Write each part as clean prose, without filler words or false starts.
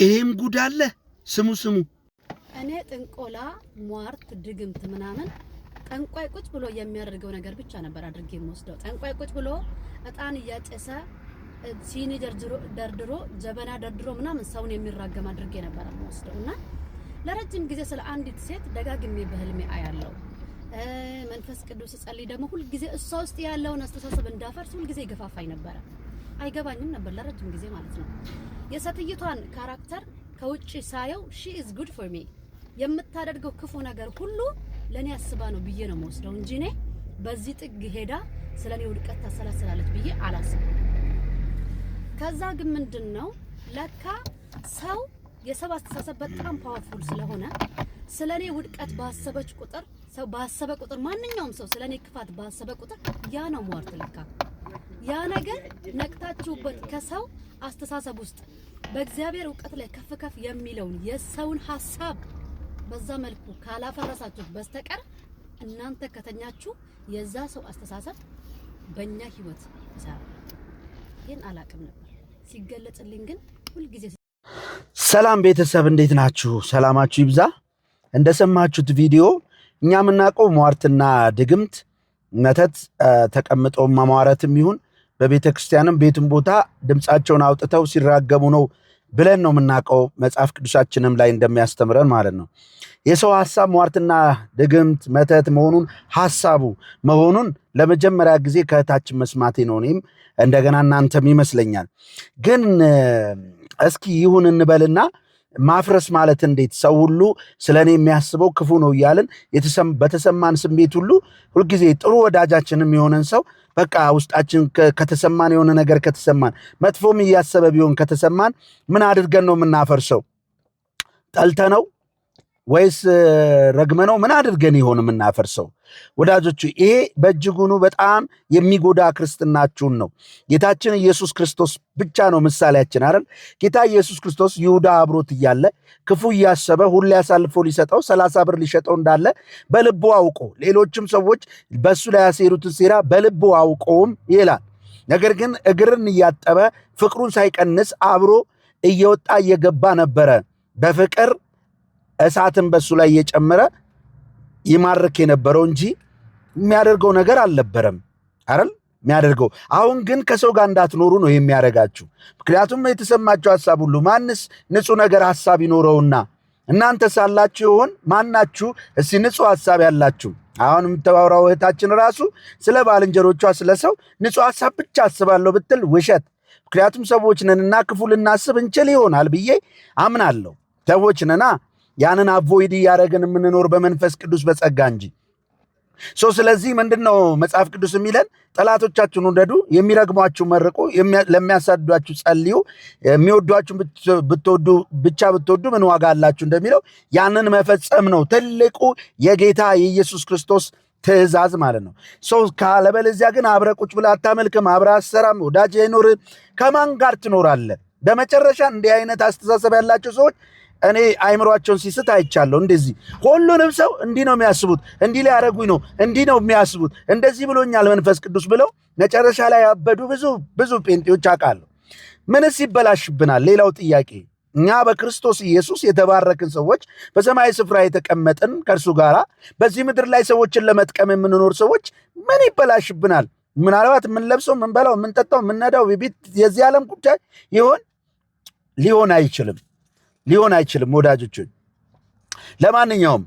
ይሄም ጉድ አለ። ስሙ እኔ ጥንቆላ ሟርት ድግምት ምናምን ጠንቋይ ቁጭ ብሎ የሚያደርገው ነገር ብቻ ነበር አድርጌ የምወስደው። ጠንቋይ ቁጭ ብሎ እጣን እያጨሰ ሲኒ ደርድሮ ጀበና ደርድሮ ምናምን ሰውን የሚራገም አድርጌ ነበር የምወስደው እና ለረጅም ጊዜ ስለ አንዲት ሴት ደጋግሜ በህልሜ አያለው። መንፈስ ቅዱስ ጸልይ ደግሞ ሁሉ ጊዜ እሷ ውስጥ ያለውን አስተሳሰብ እንዳፈርስ ሁሉ ጊዜ ገፋፋኝ ነበር። አይገባኝም ነበር ለረጅም ጊዜ ማለት ነው። የሰትይቷን ካራክተር ከውጪ ሳየው she is good for me የምታደርገው ክፉ ነገር ሁሉ ለኔ አስባ ነው ብዬ ነው የምወስደው እንጂ እኔ በዚህ ጥግ ሄዳ ስለኔ ውድቀት ታሰላስላለች ብዬ አላስብም። ከዛ ግን ምንድነው ለካ ሰው የሰው አስተሳሰብ በጣም ፓወርፉል ስለሆነ ስለኔ ውድቀት ባሰበች ቁጥር ሰው ባሰበ ቁጥር ማንኛውም ሰው ስለኔ ክፋት ባሰበ ቁጥር ያ ነው ሟርት። ለካ ያ ነገር ነቅታችሁበት ከሰው አስተሳሰብ ውስጥ በእግዚአብሔር ዕውቀት ላይ ከፍ የሚለውን የሰውን ሐሳብ በዛ መልኩ ካላፈረሳችሁ በስተቀር እናንተ ከተኛችሁ የዛ ሰው አስተሳሰብ በእኛ ህይወት ይሰራል። ግን አላቅም ነበር ሲገለጽልኝ ግን ሁሉ ጊዜ። ሰላም ቤተሰብ እንዴት ናችሁ? ሰላማችሁ ይብዛ። እንደሰማችሁት ቪዲዮ እኛ የምናውቀው ሟርትና ድግምት መተት ተቀምጦ ማማረትም ይሁን በቤተ ክርስቲያንም ቤትም ቦታ ድምጻቸውን አውጥተው ሲራገሙ ነው ብለን ነው የምናውቀው። መጽሐፍ ቅዱሳችንም ላይ እንደሚያስተምረን ማለት ነው። የሰው ሐሳብ ሟርትና ድግምት መተት መሆኑን ሐሳቡ መሆኑን ለመጀመሪያ ጊዜ ከእህታችን መስማቴ ነው። እኔም እንደገና እናንተም ይመስለኛል። ግን እስኪ ይሁን እንበልና ማፍረስ ማለት እንዴት ሰው ሁሉ ስለኔ የሚያስበው ክፉ ነው እያልን በተሰማን ስሜት ሁሉ ጊዜ ጥሩ ወዳጃችንም የሆነን ሰው በቃ ውስጣችን ከተሰማን የሆነ ነገር ከተሰማን መጥፎም እያሰበ ቢሆን ከተሰማን ምን አድርገን ነው የምናፈርሰው? ጠልተነው ወይስ ረግመነው ምን አድርገን ይሆን የምናፈርሰው? ወዳጆቹ ይሄ በእጅጉኑ በጣም የሚጎዳ ክርስትናችሁን ነው። ጌታችን ኢየሱስ ክርስቶስ ብቻ ነው ምሳሌያችን አይደል? ጌታ ኢየሱስ ክርስቶስ ይሁዳ አብሮት እያለ ክፉ እያሰበ ሁሌ አሳልፎ ሊሰጠው 30 ብር ሊሸጠው እንዳለ በልቡ አውቆ ሌሎችም ሰዎች በሱ ላይ ያሴሩትን ሴራ በልቡ አውቆም ይላል። ነገር ግን እግርን እያጠበ ፍቅሩን ሳይቀንስ አብሮ እየወጣ እየገባ ነበረ። በፍቅር እሳትን በሱ ላይ እየጨመረ ይማርክ የነበረው እንጂ የሚያደርገው ነገር አልነበረም አይደል? የሚያደርገው አሁን ግን ከሰው ጋር እንዳትኖሩ ነው የሚያደርጋችሁ። ምክንያቱም የተሰማችሁ ሐሳብ ሁሉ ማንስ ንጹህ ነገር ሐሳብ ይኖረውና እናንተ ሳላችሁ ይሆን ማናችሁ? እስቲ ንጹህ ሐሳብ ያላችሁ አሁን የምትባወራው እህታችን ራሱ ስለ ባልንጀሮቿ ስለ ሰው ንጹህ ሐሳብ ብቻ አስባለሁ ብትል ውሸት። ምክንያቱም ሰዎች ነንና ክፉ ልናስብ እንችል ይሆናል ብዬ አምናለሁ። ሰዎች ነና ያንን አቮይድ እያደረግን የምንኖር በመንፈስ ቅዱስ በጸጋ እንጂ። ስለዚህ ምንድነው መጽሐፍ ቅዱስ የሚለን? ጠላቶቻችሁን ውደዱ፣ የሚረግሟችሁ መርቁ፣ ለሚያሳድዷችሁ ጸልዩ፣ የሚወዷችሁ ብትወዱ ምን ዋጋ አላችሁ እንደሚለው ያንን መፈጸም ነው ትልቁ የጌታ የኢየሱስ ክርስቶስ ትእዛዝ ማለት ነው። ካለበለዚያ ግን አብረህ ቁጭ ብለህ አታመልክም፣ አብረህ አትሰራም፣ ወዳጅ አይኖርም። ከማን ጋር ትኖራለህ? በመጨረሻ እንዲህ አይነት አስተሳሰብ ያላቸው ሰዎች እኔ አይምሯቸውን ሲስት አይቻለሁ። እንደዚህ ሁሉንም ሰው እንዲህ ነው የሚያስቡት፣ እንዲህ ላይ ያደረጉኝ ነው እንዲህ ነው የሚያስቡት፣ እንደዚህ ብሎኛል መንፈስ ቅዱስ ብለው መጨረሻ ላይ ያበዱ ብዙ ጴንጤዎች አውቃለሁ። ምንስ ይበላሽብናል? ሌላው ጥያቄ እኛ በክርስቶስ ኢየሱስ የተባረክን ሰዎች በሰማይ ስፍራ የተቀመጥን ከእርሱ ጋራ በዚህ ምድር ላይ ሰዎችን ለመጥቀም የምንኖር ሰዎች ምን ይበላሽብናል? ምናልባት የምንለብሰው፣ የምንበላው፣ የምንጠጣው፣ የምንነዳው ቤት የዚህ ዓለም ጉዳይ ሊሆን አይችልም ወዳጆች። ለማንኛውም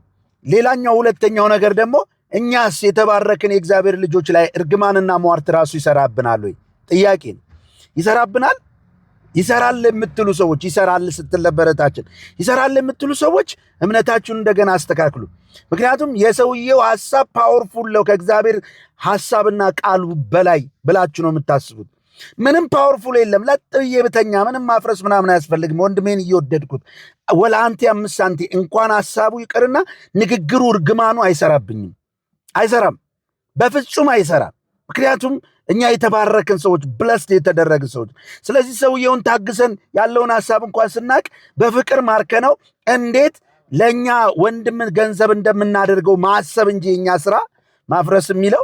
ሌላኛው ሁለተኛው ነገር ደግሞ እኛስ የተባረክን የእግዚአብሔር ልጆች ላይ እርግማንና ሟርት ራሱ ይሰራብናል ወይ? ጥያቄ ነው። ይሰራብናል? ይሰራል የምትሉ ሰዎች ይሰራል ስትል ነበረታችን ይሰራል የምትሉ ሰዎች እምነታችሁን እንደገና አስተካክሉ። ምክንያቱም የሰውየው ሐሳብ ፓወርፉል ነው ከእግዚአብሔር ሐሳብና ቃሉ በላይ ብላችሁ ነው የምታስቡት። ምንም ፓወርፉል የለም። ለጥዬ ብተኛ ምንም ማፍረስ ምናምን አያስፈልግም። ወንድሜን እየወደድኩት ወላ አንቲ 5 ሳንቲ እንኳን ሐሳቡ ይቅርና ንግግሩ እርግማኑ አይሰራም፣ በፍጹም አይሰራም። ምክንያቱም እኛ የተባረክን ሰዎች ብለስድ የተደረግን ሰዎች። ስለዚህ ሰውየውን ታግሰን ያለውን ሐሳብ እንኳን ስናቅ በፍቅር ማርከነው እንዴት ለኛ ወንድም ገንዘብ እንደምናደርገው ማሰብ እንጂ የኛ ስራ ማፍረስ የሚለው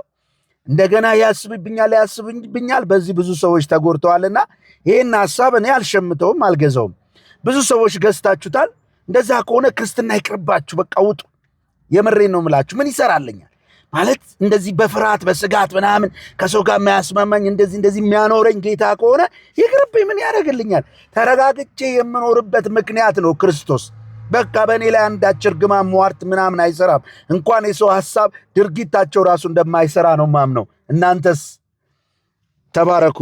እንደገና ያስብብኛል። በዚህ ብዙ ሰዎች ተጎድተዋልና ይሄን ሐሳብ እኔ አልሸምተውም፣ አልገዛውም። ብዙ ሰዎች ገዝታችሁታል። እንደዛ ከሆነ ክርስትና ይቅርባችሁ፣ በቃ ውጡ። የምሬን ነው የምላችሁ። ምን ይሰራልኛል ማለት እንደዚህ በፍርሃት በስጋት ምናምን ከሰው ጋር የሚያስማማኝ እንደዚህ የሚያኖረኝ ጌታ ከሆነ ይቅርብኝ። ምን ያደርግልኛል? ተረጋግቼ የምኖርበት ምክንያት ነው ክርስቶስ። በቃ በእኔ ላይ አንዳች እርግማን ሟርት ምናምን አይሰራም። እንኳን የሰው ሐሳብ ድርጊታቸው ራሱ እንደማይሰራ ነው ማምነው። እናንተስ? ተባረኩ።